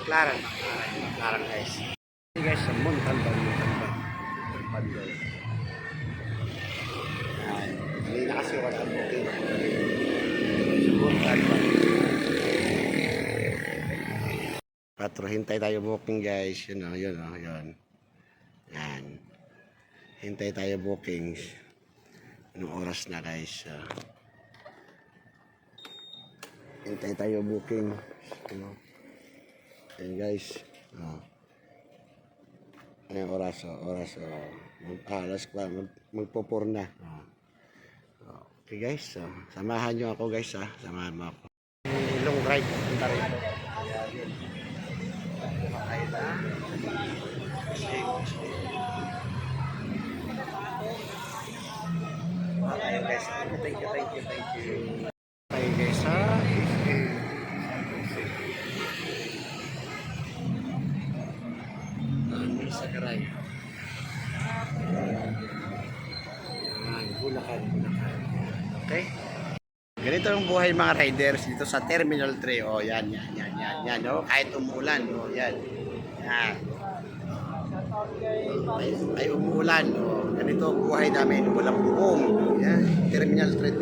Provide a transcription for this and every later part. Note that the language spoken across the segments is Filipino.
McLaren guys. Hey guys, sa Montalban guys. Hindi na kasi wala ang booking. Sa Montalban. Patro, hintay tayo booking guys. Yun. Yan. Hintay tayo bookings. Anong oras na guys? Hintay tayo booking. Ayan guys. Ayan oras. Alas pa. Magpupur na. Okay guys. Samahan nyo ako guys. Samahan mo ako. Long ride. Punta rin. Ayan. Kumakain na. Ayan guys. Thank you. Ayan guys sa Garay. Bulacan. Okay? Ganito ang buhay mga riders dito sa Terminal 3. Oh, yan. Oh, kahit umuulan. Oh, yan. Ay umuulan. Oh, ganito ang buhay namin. Walang buong. Yan. Terminal 3.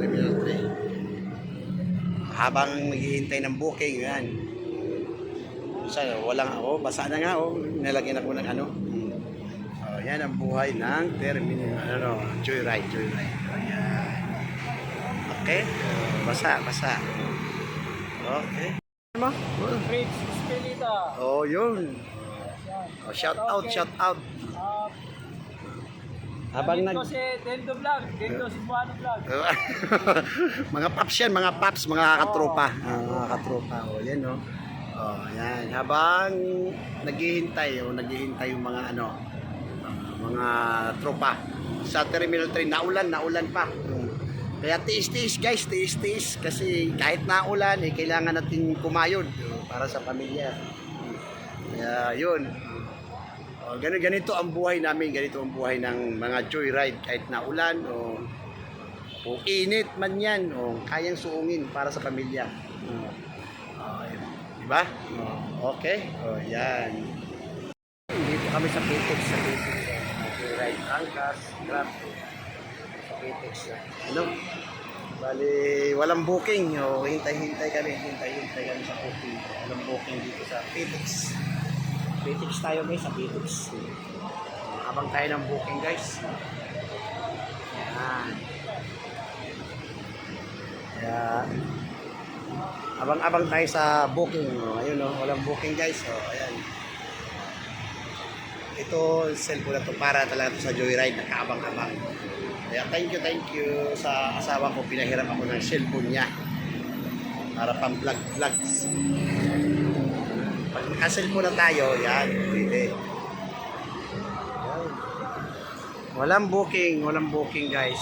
Habang naghihintay ng booking, yan. Basa na nga. Nilagyan ako ng ano. Yan ang buhay ng terminal, joyride. Ayan. Okay? Basa. Okay. Ano? Fritz Espelita. Oh, yun. Shout out. Habang Dito si Dendo Vlog, dito si Buano Vlog. mga paps, mga katropa. Mga katropa. Yan, no. Yan. Habang naghihintay yung mga mga tropa sa Terminal 3, naulan pa. Kaya tiis guys, kasi kahit naulan kailangan natin kumayod para sa pamilya. Kaya yun. Ganito ang buhay namin, ganito ang buhay ng mga joyride kahit naulan o init man yan, kayang suungin para sa pamilya. Diba? Okay? Yan. Dito kami sa Pitex. Joyride, Angkas, Grab. Sa Pitex. Bali, walang booking. Hintay kami sa booking. Walang booking dito sa Pitex. Pitex tayo guys, sa Pitex. Habang tayo ng booking guys. Yan. Kaya abang tayo sa booking. Ayun, walang booking guys. Ayan. Ito, cellphone na to para talaga to sa joyride, nakaabang-abang. Kaya thank you sa asawa ko, pinahiram ako ng cellphone niya para pang vlogs. Pag naka-cellphone na tayo, yan, pwede. Walang booking guys.